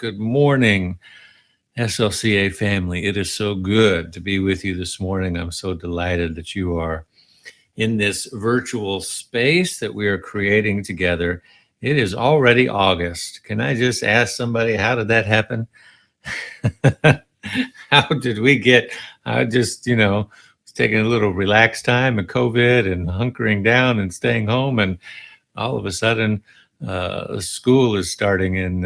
Good morning, SLCA family. It is so good to be with you this morning. I'm so delighted that you are in this virtual space that we are creating together. It is already August. Can I just ask somebody, how did that happen? How did we get, I just, was taking a little relaxed time and COVID and hunkering down and staying home. And all of a sudden, school is starting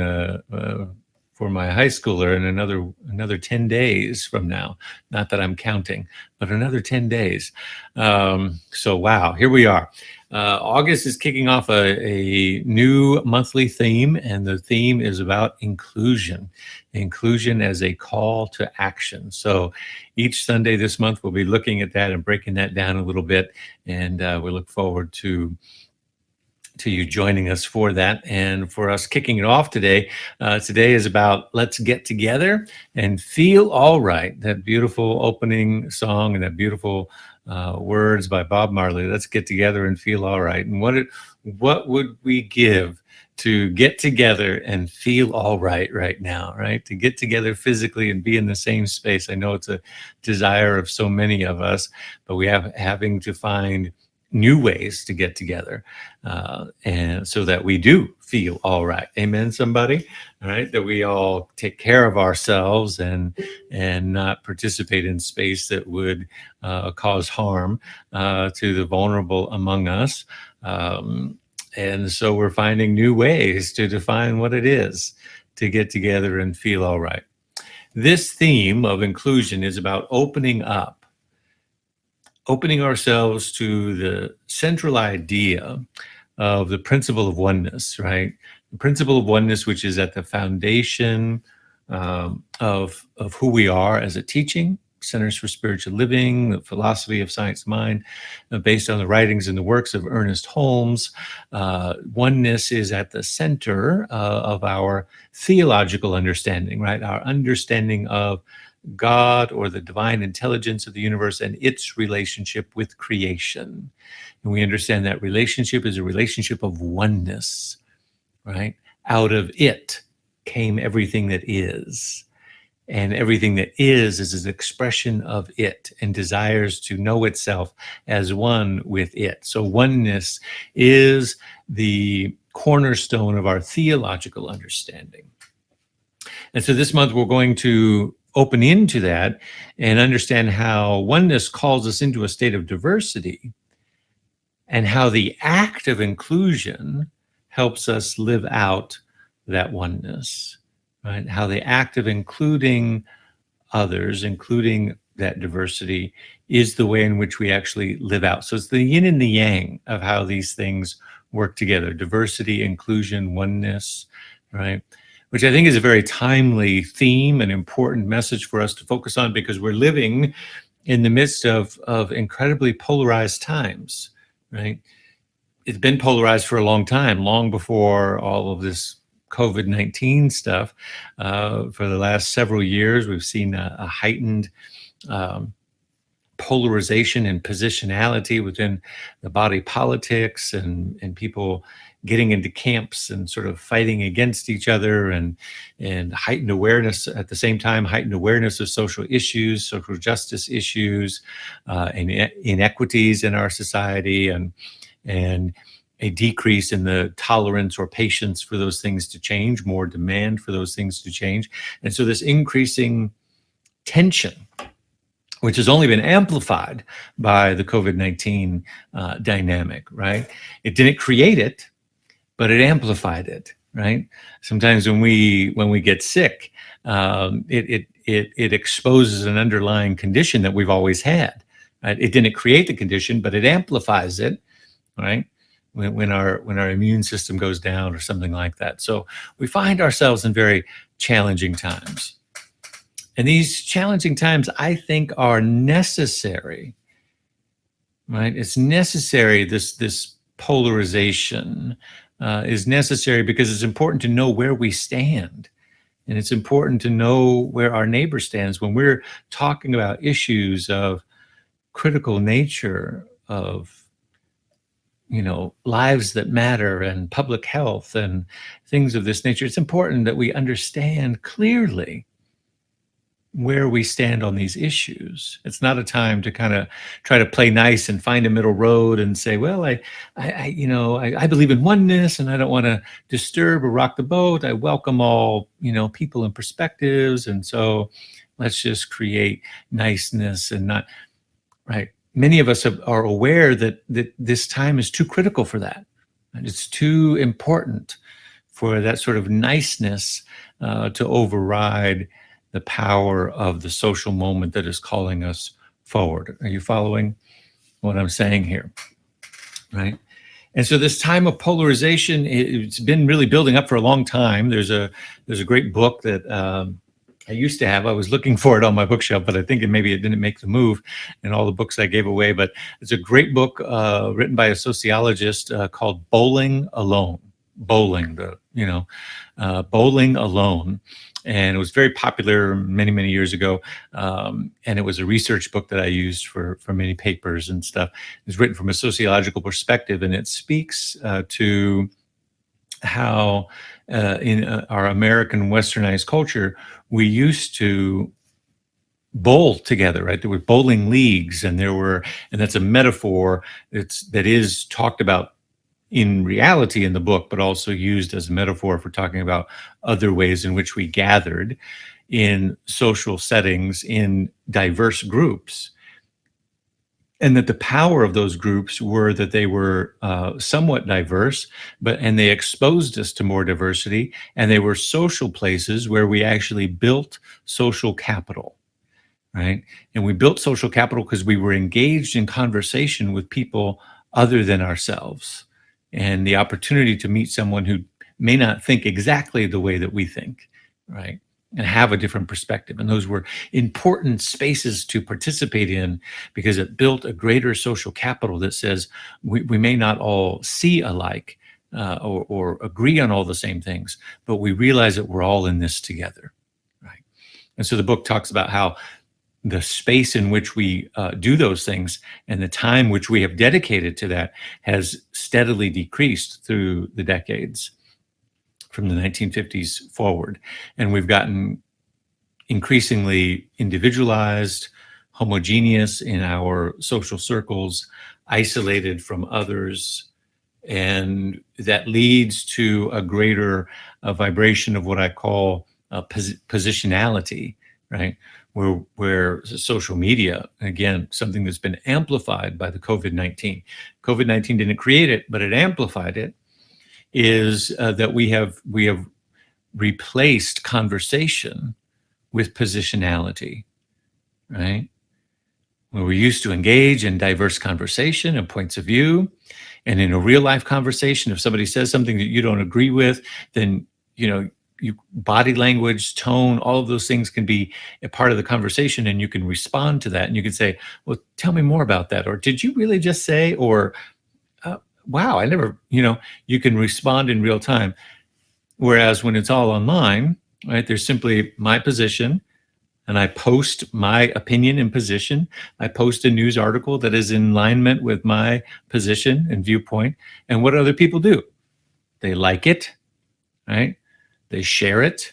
for my high schooler in another 10 days from now. Not that I'm counting, but another 10 days. So wow, here we are. August is kicking off a new monthly theme, and the theme is about inclusion as a call to action. So each Sunday this month, we'll be looking at that and breaking that down a little bit. And we look forward to you joining us for that. And for us kicking it off today, today is about let's get together and feel all right. That beautiful opening song and that beautiful words by Bob Marley. Let's get together and feel all right. And what would we give to get together and feel all right now, right? To get together physically and be in the same space. I know it's a desire of so many of us, but we have having to find new ways to get together, and so that we do feel all right. Amen, somebody. All right, that we all take care of ourselves and not participate in space that would cause harm to the vulnerable among us. And so we're finding new ways to define what it is to get together and feel all right. This theme of inclusion is about opening ourselves to the central idea of the principle of oneness, right? The principle of oneness, which is at the foundation of who we are as a teaching, Centers for Spiritual Living, the philosophy of science and mind, based on the writings and the works of Ernest Holmes. Oneness is at the center of our theological understanding, right? Our understanding of God or the divine intelligence of the universe and its relationship with creation. And we understand that relationship is a relationship of oneness, right? Out of it came everything that is. And everything that is an expression of it and desires to know itself as one with it. So oneness is the cornerstone of our theological understanding. And so this month we're going to open into that and understand how oneness calls us into a state of diversity and how the act of inclusion helps us live out that oneness. Right? How the act of including others, including that diversity, is the way in which we actually live out. So it's the yin and the yang of how these things work together: diversity, inclusion, oneness, right? Which I think is a very timely theme and important message for us to focus on, because we're living in the midst of incredibly polarized times, right? It's been polarized for a long time, long before all of this COVID-19 stuff. For the last several years, we've seen a heightened polarization and positionality within the body politics, and people getting into camps and sort of fighting against each other, and heightened awareness at the same time, heightened awareness of social issues, social justice issues, and inequities in our society, and a decrease in the tolerance or patience for those things to change, more demand for those things to change. And so this increasing tension, which has only been amplified by the COVID-19 dynamic, right? It didn't create it, but it amplified it, right? Sometimes when we get sick, it exposes an underlying condition that we've always had. Right? It didn't create the condition, but it amplifies it, right? When our immune system goes down or something like that. So we find ourselves in very challenging times. And these challenging times, I think, are necessary, right? It's necessary, this polarization is necessary, because it's important to know where we stand. And it's important to know where our neighbor stands when we're talking about issues of critical nature, of lives that matter and public health and things of this nature, it's important that we understand clearly where we stand on these issues. It's not a time to kind of try to play nice and find a middle road and say, well, I believe in oneness and I don't want to disturb or rock the boat. I welcome all, people and perspectives. And so let's just create niceness and not, right. Many of us are aware that this time is too critical for that. And it's too important for that sort of niceness to override the power of the social moment that is calling us forward. Are you following what I'm saying here? Right. And so this time of polarization, it's been really building up for a long time. There's a great book that I used to have. I was looking for it on my bookshelf, but I think maybe it didn't make the move in all the books I gave away. But it's a great book written by a sociologist called Bowling Alone. Bowling, Bowling Alone. And it was very popular many, many years ago. And it was a research book that I used for many papers and stuff. It's written from a sociological perspective, and it speaks to how in our American westernized culture, we used to bowl together, right? There were bowling leagues, and that's a metaphor that is talked about in reality in the book, but also used as a metaphor for talking about other ways in which we gathered in social settings in diverse groups. And that the power of those groups were that they were somewhat diverse, and they exposed us to more diversity, and they were social places where we actually built social capital, right? And we built social capital because we were engaged in conversation with people other than ourselves, and the opportunity to meet someone who may not think exactly the way that we think, right? And have a different perspective. And those were important spaces to participate in because it built a greater social capital that says we may not all see alike or agree on all the same things, but we realize that we're all in this together, right? And so the book talks about how the space in which we do those things and the time which we have dedicated to that has steadily decreased through the decades from the 1950s forward. And we've gotten increasingly individualized, homogeneous in our social circles, isolated from others. And that leads to a greater vibration of what I call positionality, right? Where social media, again, something that's been amplified by the COVID-19. COVID-19 didn't create it, but it amplified it, is that we have replaced conversation with positionality, right? Where we used to engage in diverse conversation and points of view, and in a real life conversation, if somebody says something that you don't agree with, then body language, tone, all of those things can be a part of the conversation, and you can respond to that, and you can say, "Well, tell me more about that," or "Did you really just say?" or "Wow, I never," you can respond in real time. Whereas when it's all online, right, there's simply my position, and I post my opinion and position. I post a news article that is in alignment with my position and viewpoint. And what other people do? They like it, right? They share it.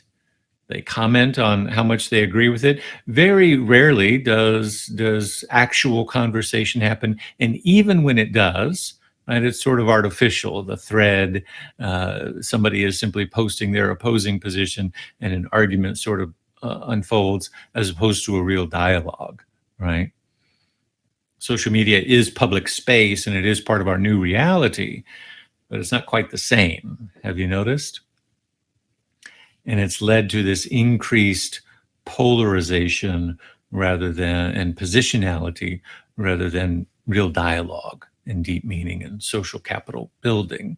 They comment on how much they agree with it. Very rarely does actual conversation happen. And even when it does, right, it's sort of artificial. The thread, somebody is simply posting their opposing position, and an argument sort of unfolds as opposed to a real dialogue, right? Social media is public space, and it is part of our new reality, but it's not quite the same. Have you noticed? And it's led to this increased polarization and positionality rather than real dialogue and deep meaning and social capital building.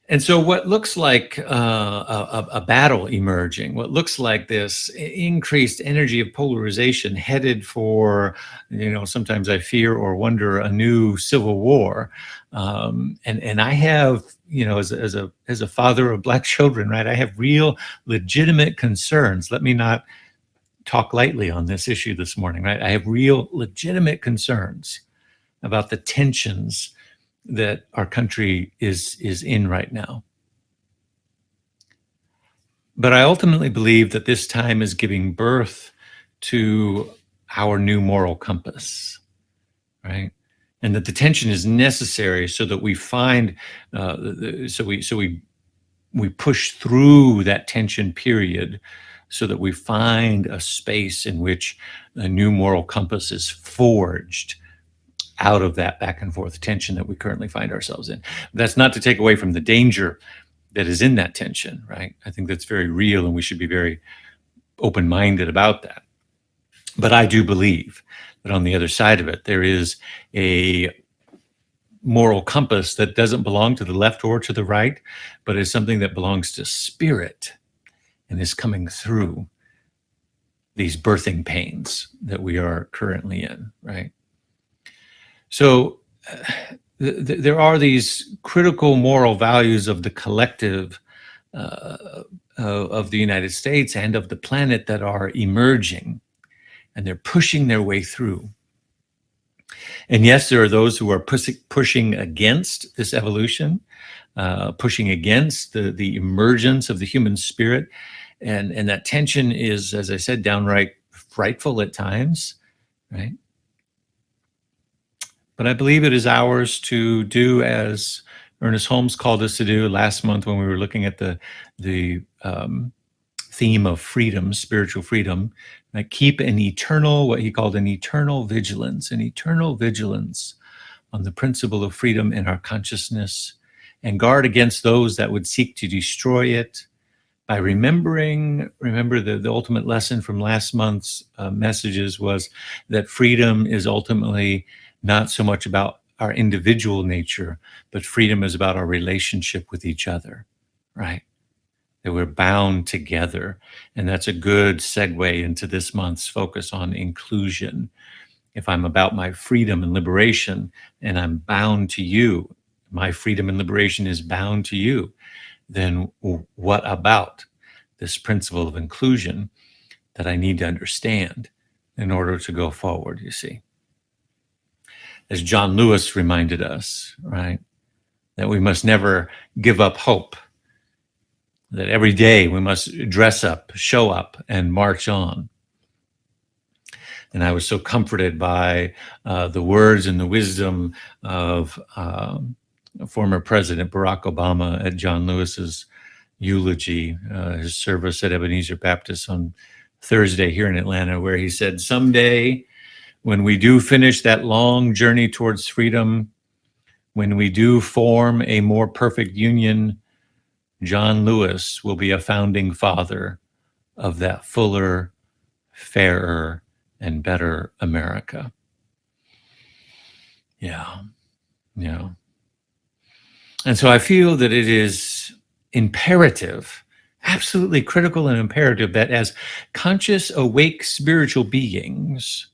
And so what looks like a battle emerging, what looks like this increased energy of polarization headed for, sometimes I fear or wonder, a new civil war. And I have, as a father of Black children, right, I have real legitimate concerns. Let me not talk lightly on this issue this morning, right? I have real legitimate concerns about the tensions that our country is in right now. But I ultimately believe that this time is giving birth to our new moral compass, right? And that the tension is necessary so that we find, so we push through that tension period, so that we find a space in which a new moral compass is forged out of that back and forth tension that we currently find ourselves in. That's not to take away from the danger that is in that tension, right? I think that's very real, and we should be very open-minded about that. But I do believe that on the other side of it, there is a moral compass that doesn't belong to the left or to the right, but is something that belongs to spirit and is coming through these birthing pains that we are currently in, right? So there are these critical moral values of the collective of the United States and of the planet that are emerging, and they're pushing their way through. And yes, there are those who are pushing against this evolution, pushing against the emergence of the human spirit. And that tension is, as I said, downright frightful at times, right? But I believe it is ours to do as Ernest Holmes called us to do last month when we were looking at the theme of freedom, spiritual freedom, right? Keep an eternal, what he called an eternal vigilance on the principle of freedom in our consciousness, and guard against those that would seek to destroy it by remember the ultimate lesson from last month's messages was that freedom is ultimately not so much about our individual nature, but freedom is about our relationship with each other, right? That we're bound together. And that's a good segue into this month's focus on inclusion. If I'm about my freedom and liberation and I'm bound to you, my freedom and liberation is bound to you, then what about this principle of inclusion that I need to understand in order to go forward, you see? As John Lewis reminded us, right, that we must never give up hope, that every day we must dress up, show up, and march on. And I was so comforted by the words and the wisdom of former President Barack Obama at John Lewis's eulogy, his service at Ebenezer Baptist on Thursday here in Atlanta, where he said, someday when we do finish that long journey towards freedom, when we do form a more perfect union, John Lewis will be a founding father of that fuller, fairer, and better America. Yeah. And so I feel that it is imperative, absolutely critical and imperative, that as conscious, awake spiritual beings,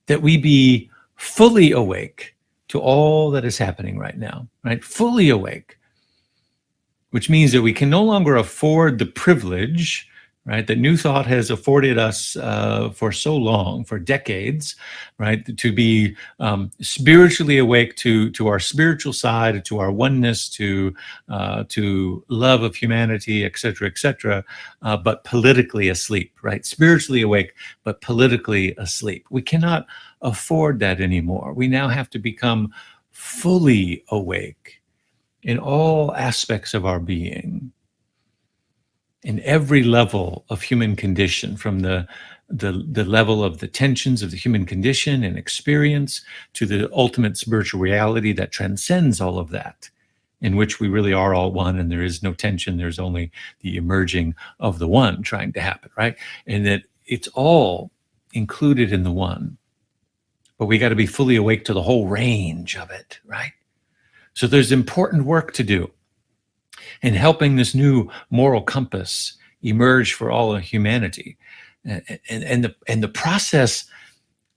that we be fully awake to all that is happening right now, right? Fully awake, which means that we can no longer afford the privilege, right, that New Thought has afforded us for so long, for decades, right, to be spiritually awake to our spiritual side, to our oneness, to love of humanity, et cetera, but politically asleep, right? Spiritually awake, but politically asleep. We cannot afford that anymore. We now have to become fully awake in all aspects of our being, in every level of human condition, from the level of the tensions of the human condition and experience to the ultimate spiritual reality that transcends all of that, in which we really are all one and there is no tension, there's only the emerging of the one trying to happen, right? And that it's all included in the one, but we got to be fully awake to the whole range of it, right? So there's important work to do in helping this new moral compass emerge for all of humanity. And the process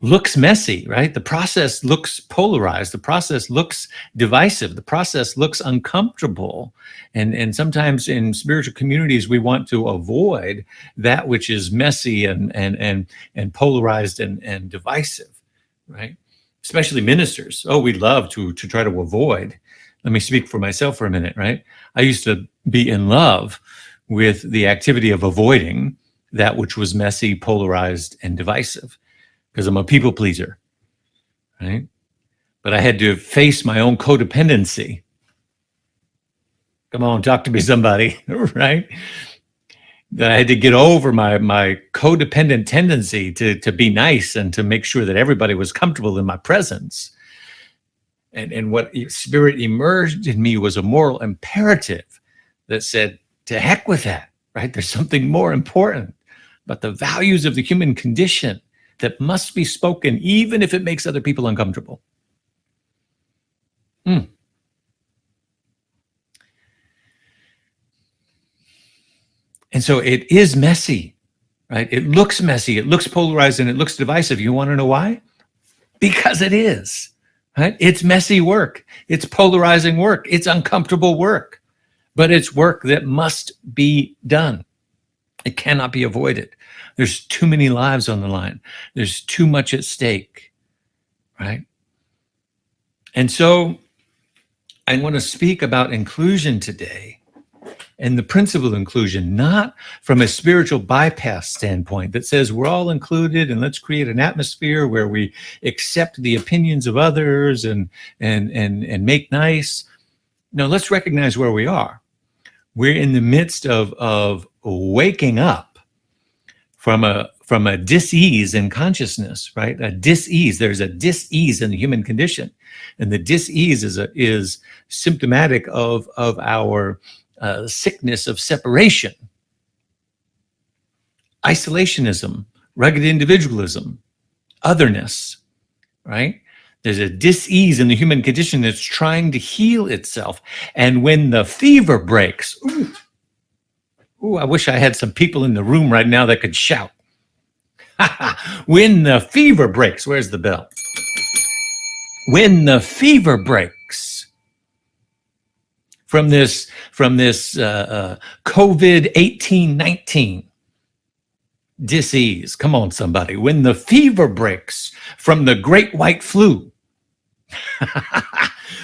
looks messy, right? The process looks polarized. The process looks divisive. The process looks uncomfortable. And sometimes in spiritual communities, we want to avoid that which is messy and polarized and divisive, right? especially ministers. Oh, we love to try to avoid. Let me speak for myself for a minute, right? I used to be in love with the activity of avoiding that which was messy, polarized, and divisive, because I'm a people pleaser, right? But I had to face my own codependency. Come on, talk to me, somebody, right? That I had to get over my codependent tendency to be nice and to make sure that everybody was comfortable in my presence. And what spirit emerged in me was a moral imperative that said, to heck with that, right? There's something more important about the values of the human condition that must be spoken, even if it makes other people uncomfortable. And so it is messy, right? It looks messy, it looks polarized, and it looks divisive. You want to know why? Because it is, right? It's messy work. It's polarizing work. It's uncomfortable work, but it's work that must be done. It cannot be avoided. There's too many lives on the line. There's too much at stake, right? And so I want to speak about inclusion today, and the principle of inclusion, not from a spiritual bypass standpoint that says we're all included and let's create an atmosphere where we accept the opinions of others and make nice. No, let's recognize where we are. We're in the midst of waking up from a dis-ease in consciousness, right? A dis-ease. There's a dis-ease in the human condition, and the dis-ease is symptomatic of our sickness of separation, isolationism, rugged individualism, otherness, right? There's a dis-ease in the human condition that's trying to heal itself. And when the fever breaks, ooh, I wish I had some people in the room right now that could shout. When the fever breaks, where's the bell? When the fever breaks, from this COVID 18-19 disease. Come on, somebody. When the fever breaks from the great white flu,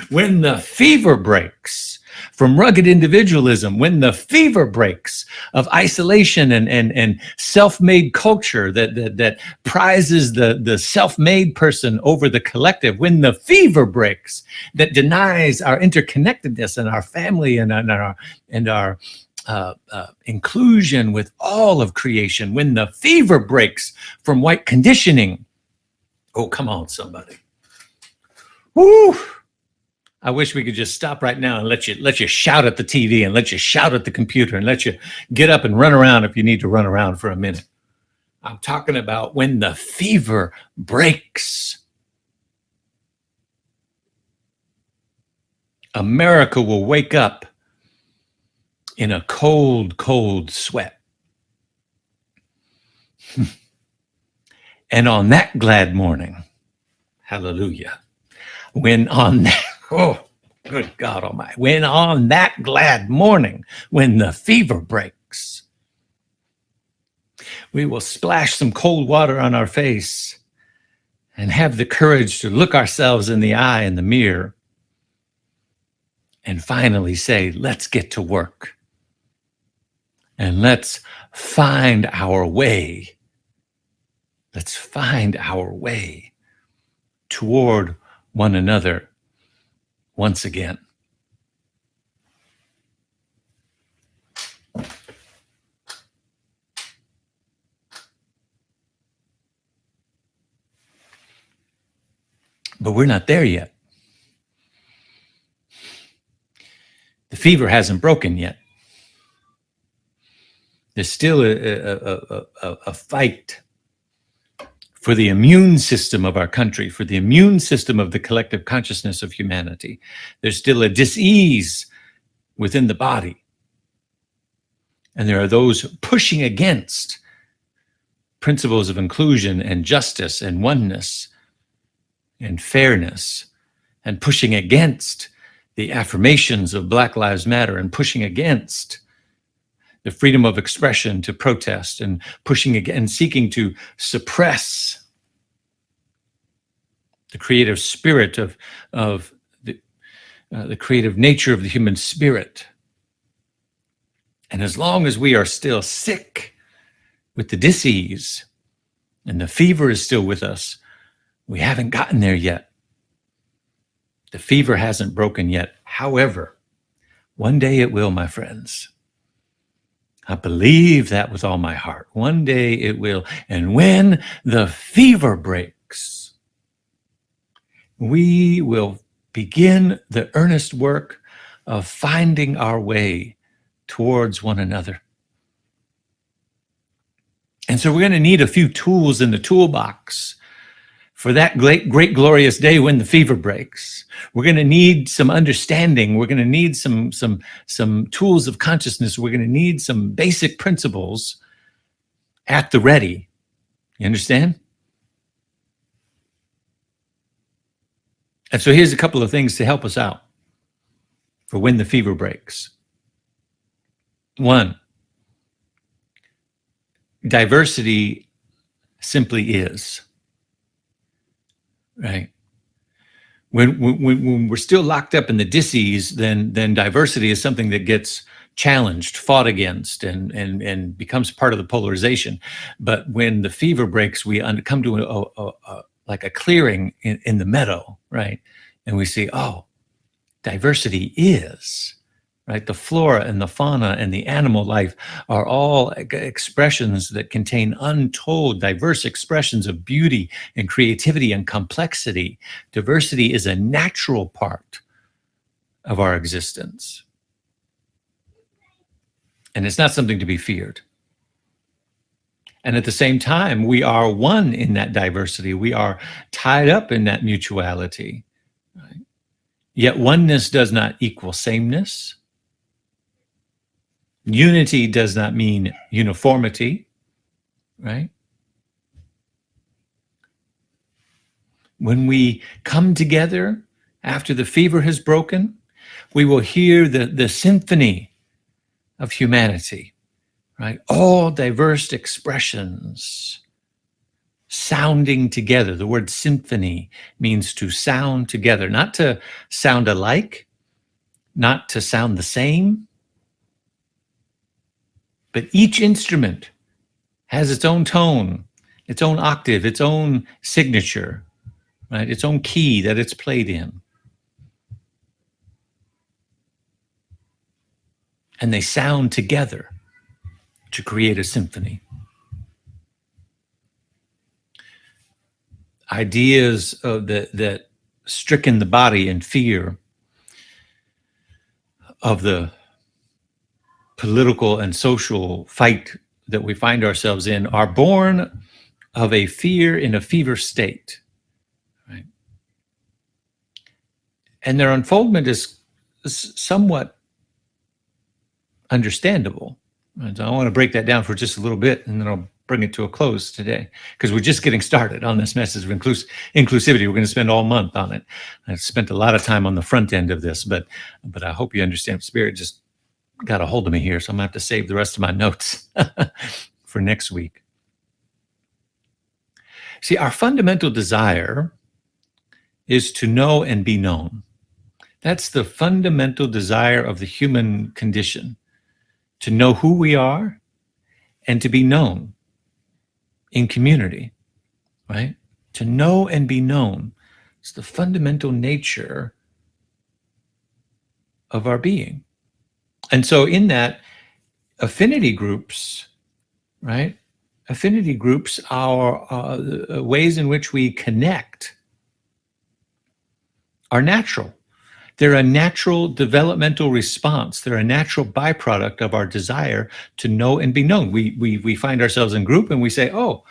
when the fever breaks from rugged individualism, when the fever breaks of isolation and self-made culture that prizes the self-made person over the collective, when the fever breaks that denies our interconnectedness and our family and our inclusion with all of creation, when the fever breaks from white conditioning. Oh, come on, somebody. Woo! I wish we could just stop right now and let you shout at the TV and let you shout at the computer and let you get up and run around if you need to run around for a minute. I'm talking about when the fever breaks. America will wake up in a cold, cold sweat. And on that glad morning, hallelujah, when on that, oh, good God Almighty, when on that glad morning, when the fever breaks, we will splash some cold water on our face and have the courage to look ourselves in the eye in the mirror and finally say, let's get to work. And let's find our way. Let's find our way toward one another once again. But we're not there yet. The fever hasn't broken yet. There's still a fight for the immune system of our country, for the immune system of the collective consciousness of humanity. There's still a dis-ease within the body. And there are those pushing against principles of inclusion and justice and oneness and fairness, and pushing against the affirmations of Black Lives Matter, and pushing against the freedom of expression to protest, and pushing again, seeking to suppress the creative spirit of the creative nature of the human spirit. And as long as we are still sick with the disease and the fever is still with us, we haven't gotten there yet. The fever hasn't broken yet. However, one day it will, my friends. I believe that with all my heart. One day it will. And when the fever breaks, we will begin the earnest work of finding our way towards one another. And so we're going to need a few tools in the toolbox for that great, glorious day when the fever breaks. We're going to need some understanding. We're going to need some tools of consciousness. We're going to need some basic principles at the ready. You understand? And so here's a couple of things to help us out for when the fever breaks. One, diversity simply is, right? When we're still locked up in the disease, then diversity is something that gets challenged, fought against, and becomes part of the polarization. But when the fever breaks, we come to like a clearing in the meadow, right? And we see, oh, diversity is, right? The flora and the fauna and the animal life are all expressions that contain untold, diverse expressions of beauty and creativity and complexity. Diversity is a natural part of our existence. And it's not something to be feared. And at the same time, we are one in that diversity. We are tied up in that mutuality. Right? Yet oneness does not equal sameness. Unity does not mean uniformity, right? When we come together after the fever has broken, we will hear the symphony of humanity, right? All diverse expressions sounding together. The word symphony means to sound together, not to sound alike, not to sound the same, but each instrument has its own tone, its own octave, its own signature, right? Its own key that it's played in. And they sound together to create a symphony. Ideas that stricken the body in fear of the political and social fight that we find ourselves in are born of a fear in a fever state, right? And their unfoldment is somewhat understandable. And so I want to break that down for just a little bit, and then I'll bring it to a close today, because we're just getting started on this message of inclusivity. We're going to spend all month on it. I've spent a lot of time on the front end of this, but I hope you understand. Spirit just got a hold of me here, so I'm going to have to save the rest of my notes for next week. See, our fundamental desire is to know and be known. That's the fundamental desire of the human condition, to know who we are and to be known in community, right? To know and be known. It's the fundamental nature of our being. And so in that, affinity groups, right? Affinity groups are ways in which we connect are natural. They're a natural developmental response. They're a natural byproduct of our desire to know and be known. We find ourselves in group and we say, oh,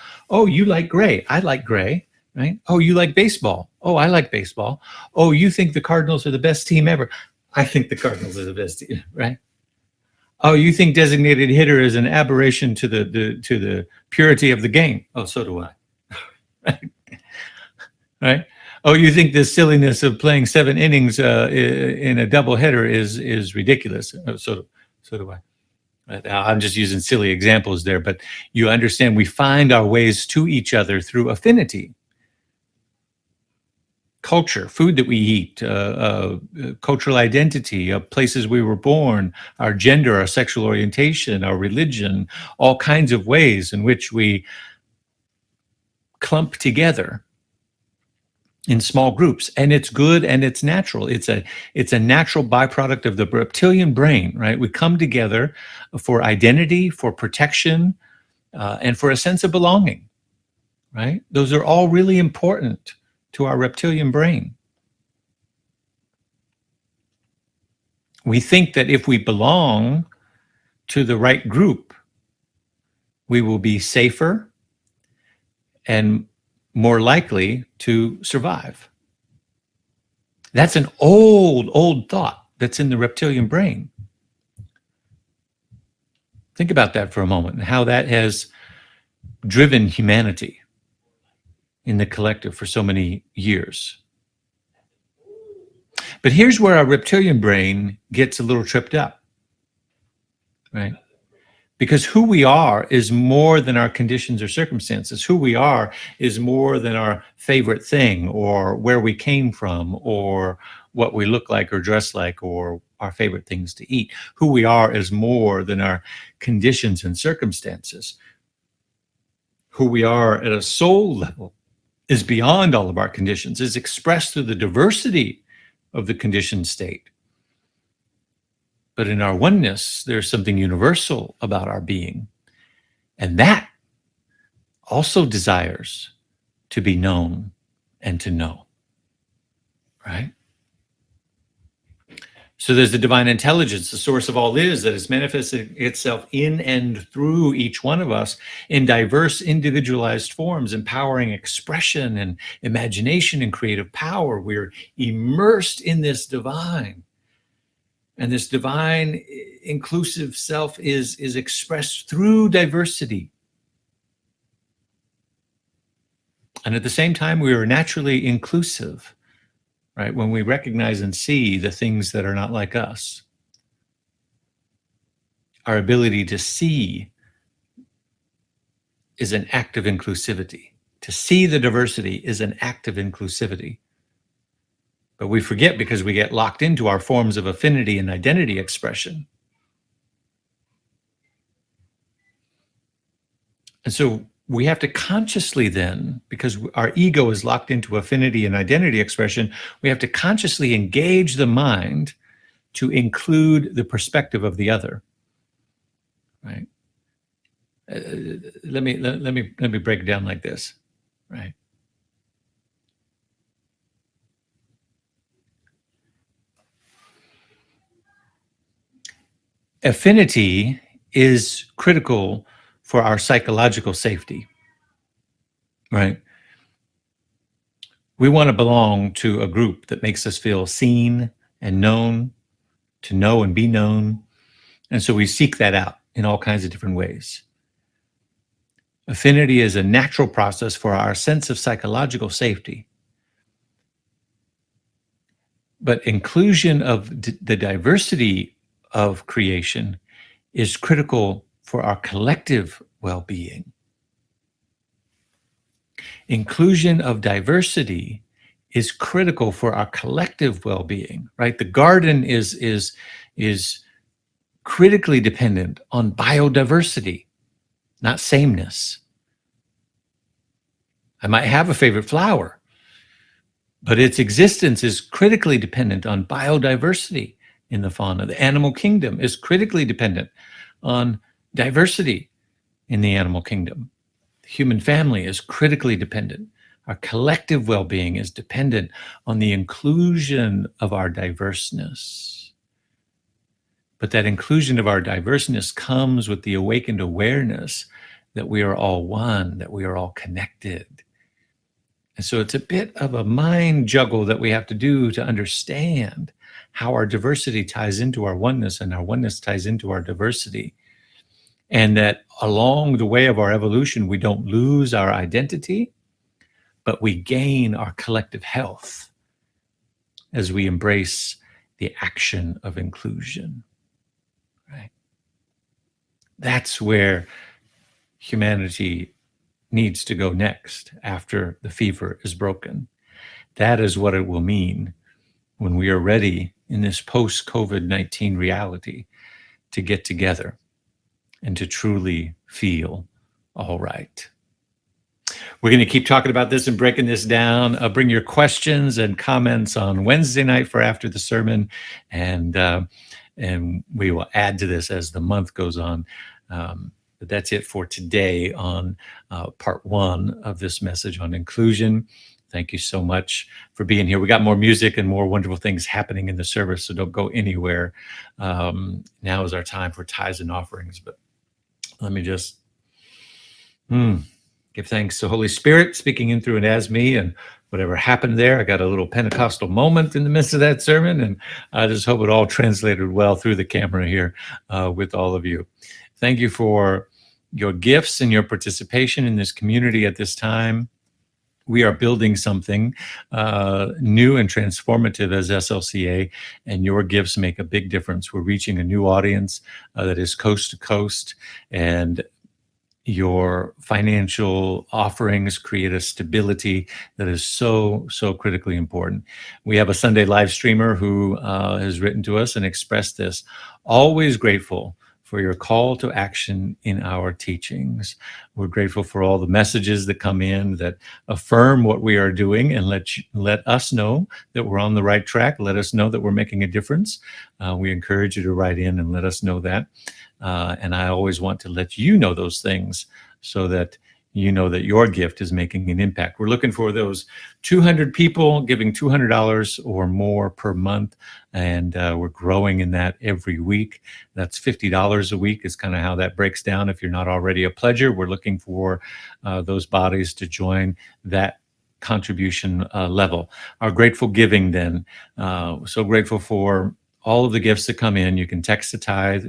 you like gray. I like gray, right? Oh, you like baseball. Oh, I like baseball. Oh, you think the Cardinals are the best team ever. I think the Cardinals are the best team, right? Oh, you think designated hitter is an aberration to the purity of the game. Oh, so do I. Right? Right? Oh, you think the silliness of playing 7 innings in a doubleheader is ridiculous. Oh, so do I. Right? I'm just using silly examples there, but you understand we find our ways to each other through affinity. culture, food that we eat, cultural identity, places we were born, our gender, our sexual orientation, our religion, all kinds of ways in which we clump together in small groups, and it's good and it's natural. It's a natural byproduct of the reptilian brain, right? We come together for identity, for protection, and for a sense of belonging, right? Those are all really important to our reptilian brain. We think that if we belong to the right group, we will be safer and more likely to survive. That's an old thought that's in the reptilian brain. Think about that for a moment and how that has driven humanity in the collective for so many years. But here's where our reptilian brain gets a little tripped up, right? Because who we are is more than our conditions or circumstances. Who we are is more than our favorite thing or where we came from or what we look like or dress like or our favorite things to eat. Who we are is more than our conditions and circumstances. Who we are at a soul level is beyond all of our conditions, is expressed through the diversity of the conditioned state. But in our oneness, there's something universal about our being. And that also desires to be known and to know, right? So there's the divine intelligence, the source of all is, that has manifested itself in and through each one of us in diverse individualized forms, empowering expression and imagination and creative power. We're immersed in this divine. And this divine inclusive self is expressed through diversity. And at the same time, we are naturally inclusive, right? When we recognize and see the things that are not like us. Our ability to see is an act of inclusivity. To see the diversity is an act of inclusivity. But we forget because we get locked into our forms of affinity and identity expression. And so we have to consciously then, because our ego is locked into affinity and identity expression, we have to consciously engage the mind to include the perspective of the other, right? Let me break it down like this, right? Affinity is critical for our psychological safety, right? We want to belong to a group that makes us feel seen and known, to know and be known. And so we seek that out in all kinds of different ways. Affinity is a natural process for our sense of psychological safety. But inclusion of the diversity of creation is critical for our collective well-being. Inclusion of diversity is critical for our collective well-being, right? The garden is critically dependent on biodiversity, not sameness. I might have a favorite flower, but its existence is critically dependent on biodiversity in the fauna. The animal kingdom is critically dependent on diversity in the animal kingdom. The human family is critically dependent. Our collective well-being is dependent on the inclusion of our diverseness. But that inclusion of our diverseness comes with the awakened awareness that we are all one, that we are all connected. And so it's a bit of a mind juggle that we have to do to understand how our diversity ties into our oneness and our oneness ties into our diversity. And that along the way of our evolution, we don't lose our identity, but we gain our collective health as we embrace the action of inclusion, right? That's where humanity needs to go next after the fever is broken. That is what it will mean when we are ready in this post-COVID-19 reality to get together and to truly feel all right. We're going to keep talking about this and breaking this down. Bring your questions and comments on Wednesday night for after the sermon, and we will add to this as the month goes on. But that's it for today on part one of this message on inclusion. Thank you so much for being here. We got more music and more wonderful things happening in the service, so don't go anywhere. Now is our time for tithes and offerings, but let me just give thanks to Holy Spirit speaking in through and as me, and whatever happened there. I got a little Pentecostal moment in the midst of that sermon, and I just hope it all translated well through the camera here with all of you. Thank you for your gifts and your participation in this community at this time. We are building something new and transformative as SLCA, and your gifts make a big difference. We're reaching a new audience that is coast to coast, and your financial offerings create a stability that is so critically important. We have a Sunday live streamer who has written to us and expressed this. Always grateful for your call to action in our teachings. We're grateful for all the messages that come in that affirm what we are doing and let us know that we're on the right track. Let us know that we're making a difference. We encourage you to write in and let us know that. And I always want to let you know those things so that you know that your gift is making an impact. We're looking for those 200 people giving $200 or more per month, and we're growing in that every week. That's $50 a week is kind of how that breaks down. If you're not already a pledger, we're looking for those bodies to join that contribution level. Our grateful giving then, so grateful for all of the gifts that come in. You can text the tithe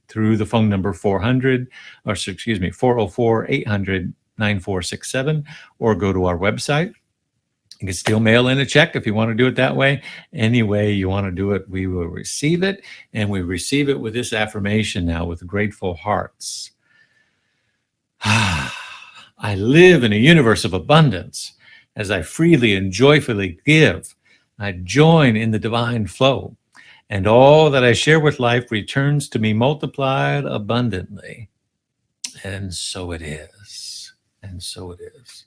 through the phone number 404-800-9467, or go to our website. You can still mail in a check if you want to do it that way. Any way you want to do it, we will receive it. And we receive it with this affirmation now, with grateful hearts. I live in a universe of abundance. As I freely and joyfully give, I join in the divine flow. And all that I share with life returns to me multiplied abundantly. And so it is. And so it is.